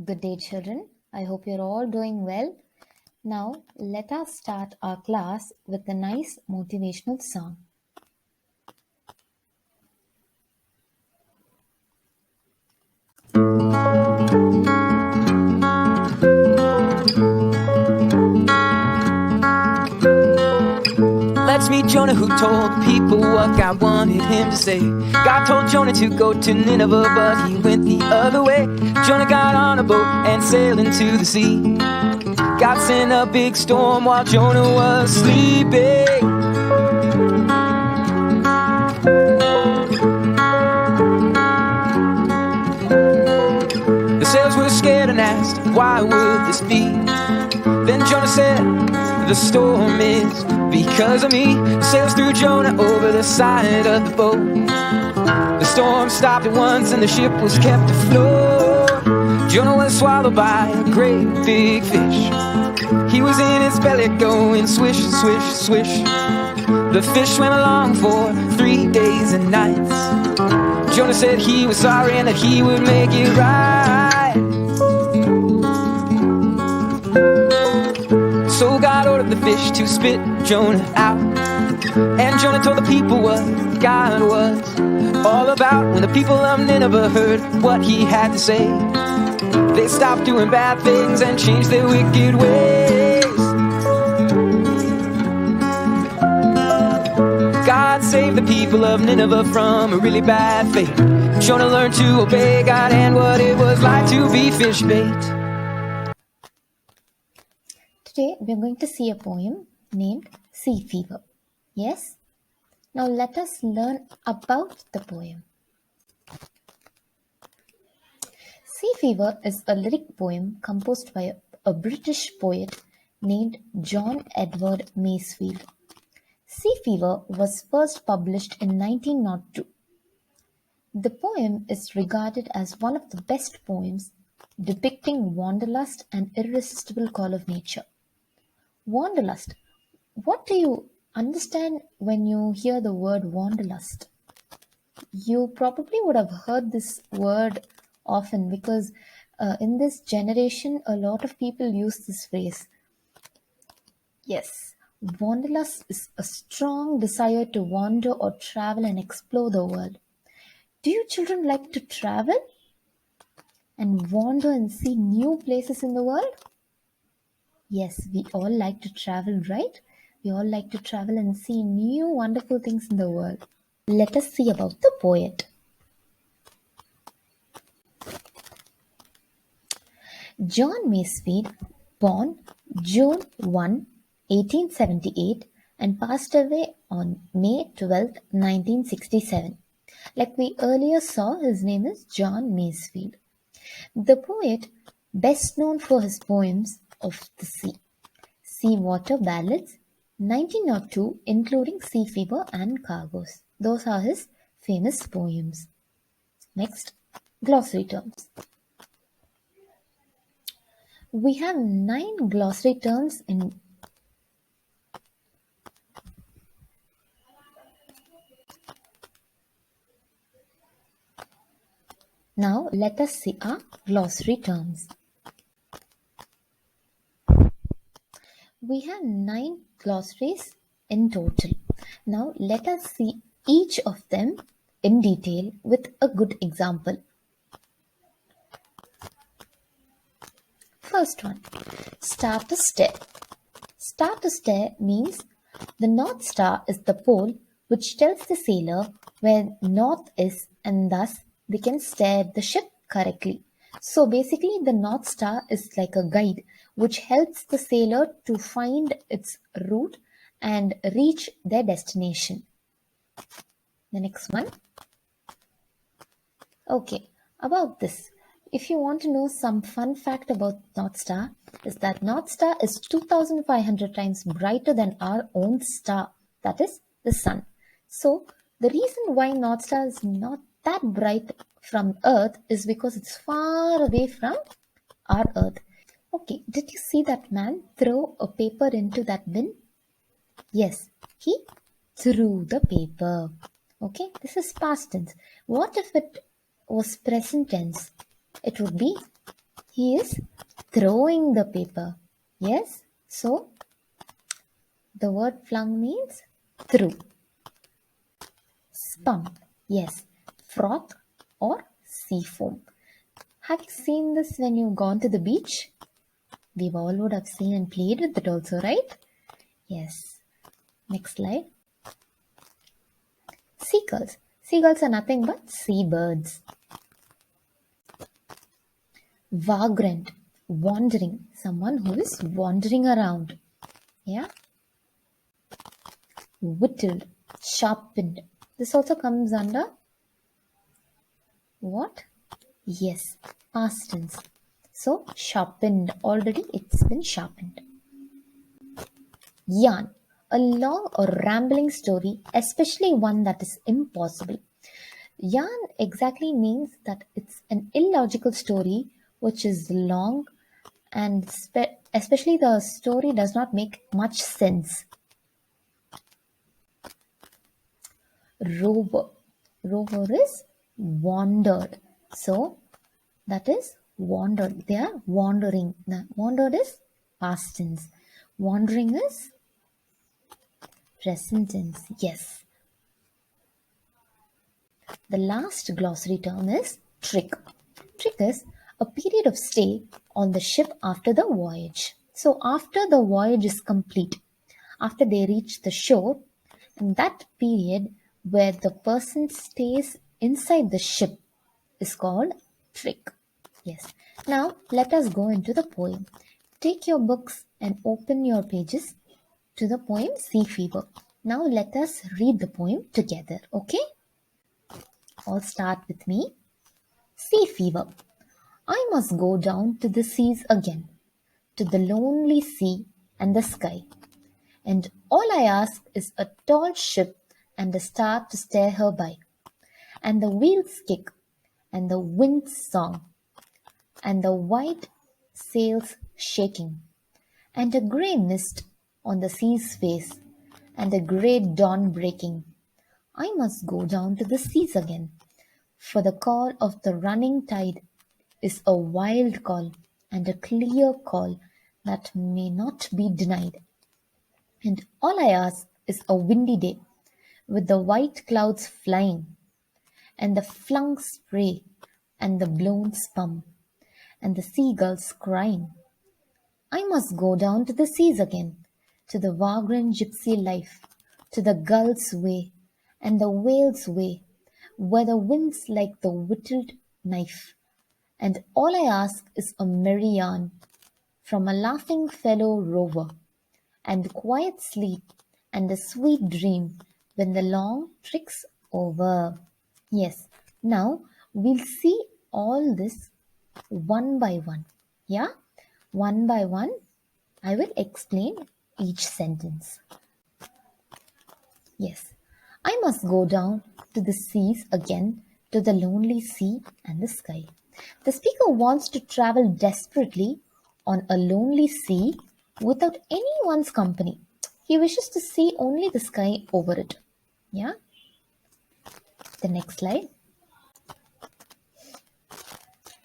Good day, children. I hope you're all doing well. Now, let us start our class with a nice motivational song. Let's meet Jonah, who told the people what God wanted him to say. God told Jonah to go to Nineveh, but he went the other way. Jonah got on a boat and sailed into the sea. God sent a big storm while Jonah was sleeping. The sailors were scared and asked, why would this be? Then Jonah said, the storm is because of me. The sailors threw Jonah over the side of the boat. The storm stopped at once and the ship was kept afloat. Jonah was swallowed by a great big fish. He was in its belly going swish, swish, swish. The fish swam along for 3 days and nights. Jonah said he was sorry and that he would make it right. So God ordered the fish to spit Jonah out. And Jonah told the people what God was all about. When the people of Nineveh heard what he had to say, they stopped doing bad things and changed their wicked ways. God saved the people of Nineveh from a really bad fate. Jonah learned to obey God and what it was like to be fish bait. Today, we are going to see a poem named Sea Fever. Yes? Now, let us learn about the poem. Sea Fever is a lyric poem composed by a British poet named John Edward Masefield. Sea Fever was first published in 1902. The poem is regarded as one of the best poems depicting wanderlust and irresistible call of nature. Wanderlust. What do you understand when you hear the word wanderlust? You probably would have heard this word often because in this generation, a lot of people use this phrase. Yes, wanderlust is a strong desire to wander or travel and explore the world. Do you children like to travel and wander and see new places in the world? Yes, we all like to travel, right? We all like to travel and see new wonderful things in the world. Let us see about the poet. John Masefield, born June 1, 1878 and passed away on May 12, 1967. Like we earlier saw, his name is John Masefield. The poet, best known for his poems of the sea, Sea Water Ballads, 1902, including Sea Fever and Cargoes. Those are his famous poems. Next, glossary terms. We have 9 glossary terms in Now let us see our glossary terms. We have 9 glossaries in total. Now let us see each of them in detail with a good example. First one, star to stare. Star to stare means the North Star is the pole which tells the sailor where north is, and thus they can steer the ship correctly. So basically the North Star is like a guide which helps the sailor to find its route and reach their destination. The next one. Okay, about this. If you want to know some fun fact about North Star, is that North Star is 2,500 times brighter than our own star, that is the sun. So the reason why North Star is not that bright from Earth is because it's far away from our Earth. Okay, did you see that man throw a paper into that bin? Yes, he threw the paper. Okay, this is past tense. What if it was present tense? It would be He is throwing the paper. Yes, so the word flung means threw. Spun, yes, froth or sea foam. Have you seen this when you've gone to the beach? We all would have seen and played with it also, right? Yes. Next slide. Seagulls. Seagulls are nothing but seabirds. Vagrant, wandering, someone who is wandering around. Yeah. Whittled, sharpened. This also comes under what? Yes, past tense. So sharpened, already it's been sharpened. Yarn, a long or rambling story, especially one that is impossible. Yarn exactly means that it's an illogical story which is long and especially the story does not make much sense. Rover. Rover is wandered. So that is wandered. They are wandering. Now, wandered is past tense. Wandering is present tense. Yes. The last glossary term is trick. Trick is a period of stay on the ship after the voyage. So after the voyage is complete, after they reach the shore, and that period where the person stays inside the ship is called trick. Yes. Now let us go into the poem. Take your books and open your pages to the poem Sea Fever. Now let us read the poem together, okay? All start with me. Sea fever. I must go down to the seas again, to the lonely sea and the sky. And all I ask is a tall ship and a star to steer her by, and the wheels kick, and the wind's song, and the white sails shaking, and a grey mist on the sea's face, and a grey dawn breaking. I must go down to the seas again, for the call of the running tide is a wild call and a clear call that may not be denied. And all I ask is a windy day, with the white clouds flying, and the flung spray, and the blown spum, and the seagulls crying. I must go down to the seas again, to the vagrant gypsy life, to the gull's way, and the whale's way, where the wind's like the whittled knife. And all I ask is a merry yarn from a laughing fellow rover, and quiet sleep, and a sweet dream when the long trick's over. Yes, now we'll see all this one by one. Yeah, one by one, I will explain each sentence. Yes, I must go down to the seas again, to the lonely sea and the sky. The speaker wants to travel desperately on a lonely sea without anyone's company. He wishes to see only the sky over it. Yeah. The next slide.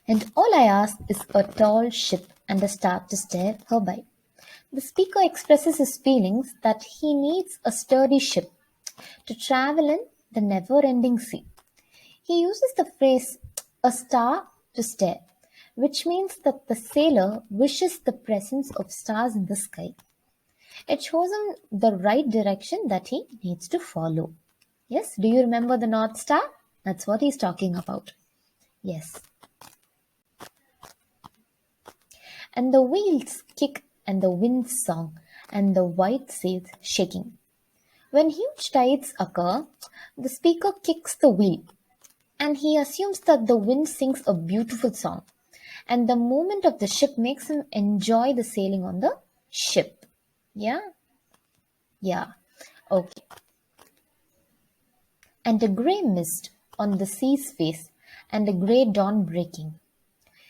And all I ask is a tall ship and a star to steer her by. The speaker expresses his feelings that he needs a sturdy ship to travel in the never-ending sea. He uses the phrase a star to stare, which means that the sailor wishes the presence of stars in the sky. It shows him the right direction that he needs to follow. Yes, do you remember the North Star? That's what he's talking about. Yes. And the wheels kick and the wind's song and the white sails shaking. When huge tides occur, the speaker kicks the wheel and he assumes that the wind sings a beautiful song and the movement of the ship makes him enjoy the sailing on the ship. Yeah? Yeah. Okay. And a grey mist on the sea's face and a grey dawn breaking.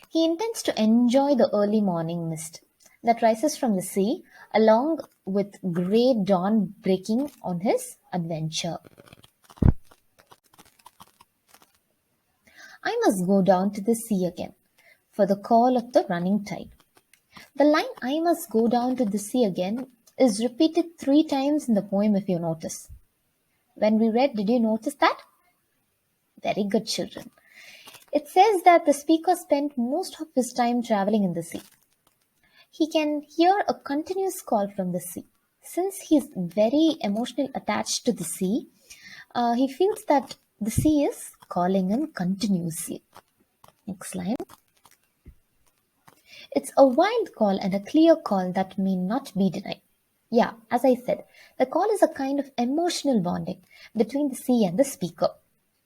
He intends to enjoy the early morning mist that rises from the sea along with grey dawn breaking on his adventure. I must go down to the sea again, for the call of the running tide. The line "I must go down to the sea again" is repeated 3 times in the poem if you notice. When we read, did you notice that? Very good, children. It says that the speaker spent most of his time traveling in the sea. He can hear a continuous call from the sea. Since he's very emotionally attached to the sea, he feels that the sea is calling him continuously. Next line. It's a wild call and a clear call that may not be denied. Yeah, as I said, the call is a kind of emotional bonding between the sea and the speaker.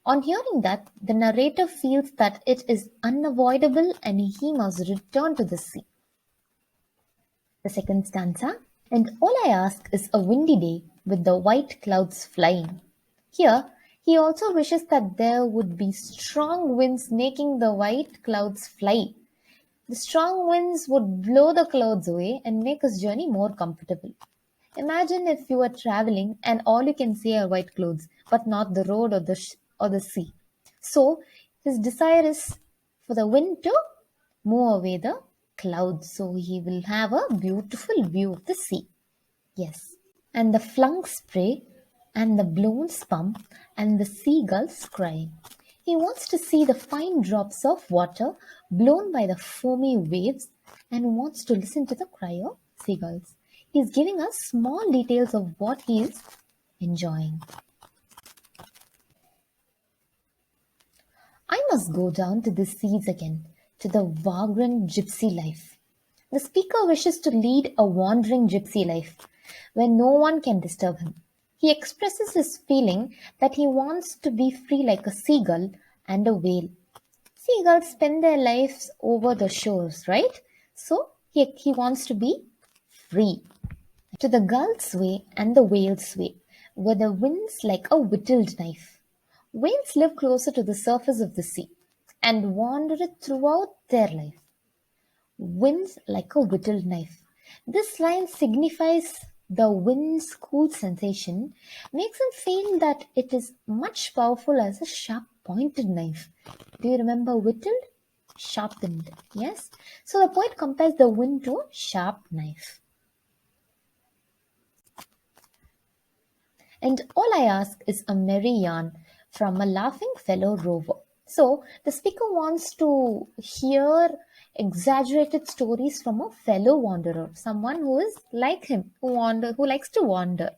On hearing that, the narrator feels that it is unavoidable and he must return to the sea. The second stanza. And all I ask is a windy day with the white clouds flying. Here, he also wishes that there would be strong winds making the white clouds fly. The strong winds would blow the clouds away and make his journey more comfortable. Imagine if you are traveling and all you can see are white clouds, but not the road or the sea. So, his desire is for the wind to move away the clouds so he will have a beautiful view of the sea. Yes. And the flung spray and the blown spume and the seagulls crying. He wants to see the fine drops of water blown by the foamy waves and wants to listen to the cry of seagulls. He is giving us small details of what he is enjoying. I must go down to the seas again, to the vagrant gypsy life. The speaker wishes to lead a wandering gypsy life where no one can disturb him. He expresses his feeling that he wants to be free like a seagull and a whale. Seagulls spend their lives over the shores, right? So he wants to be free. To the gull's way and the whale's way, where the wind's like a whittled knife. Whales live closer to the surface of the sea and wander it throughout their life. Winds like a whittled knife. This line signifies the wind's cool sensation, makes him feel that it is much powerful as a sharp pointed knife. Do you remember whittled? Sharpened. Yes? So the poet compares the wind to a sharp knife. And all I ask is a merry yarn from a laughing fellow rover. So the speaker wants to hear exaggerated stories from a fellow wanderer, someone who is like him, who likes to wander.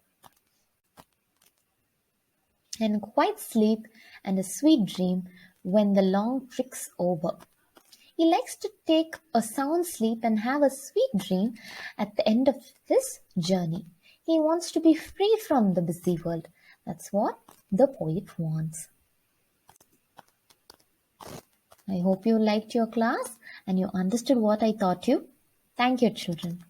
And quite sleep and a sweet dream when the long trick's over. He likes to take a sound sleep and have a sweet dream at the end of his journey. He wants to be free from the busy world. That's what the poet wants. I hope you liked your class and you understood what I taught you. Thank you, children.